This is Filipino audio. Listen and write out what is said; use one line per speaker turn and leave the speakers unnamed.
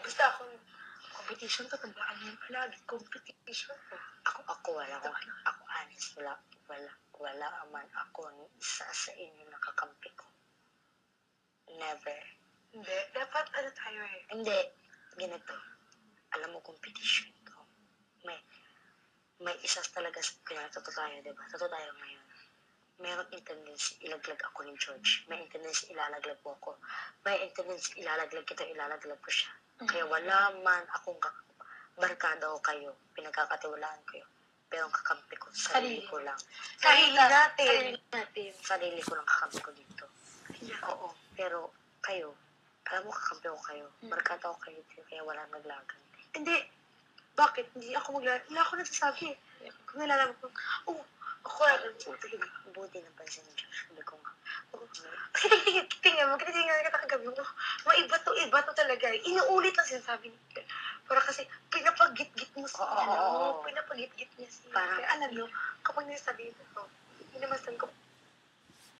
Basta akong competition to, tandaan niyo palagi, competition to.
Ako honest, wala man ako ni isa sa inyo nakakampi ko. Never.
Hindi, dapat tayo eh.
Hindi, ganito. Alam mo, competition to. May isa talaga, kaya totoo tayo, diba? Totoo tayo ngayon. Meron tendency ilaglag ako ni George. May tendency ilalaglag mo ako. May tendency ilalaglag kita, ilalaglag ko siya. Kaya wala man akong barkada o kayo, pinagkakatiwalaan ko yun. Pero ang kakampi ko, sarili ko lang.
Sarili natin.
Sarili ko lang kakampi ko dito. Oo, pero kayo, alam mo kakampi ko kayo. Barkada ko kayo dito, kaya wala naglagan.
Hindi. Bakit? Hindi ako wala ako nagsasabi. Kung nalalaman ko, ako
buti ng pansin ni Josh. Sabi ko nga.
Kasi tingnan mo kita kagabi mo. Iba to talaga. Inuulit ang sinasabi niya. Para kasi pinapagit-git mo siya. Pinapagit-git niya siya. Kaya alam niyo, kapag nasasabi ito, hindi naman sabi ko,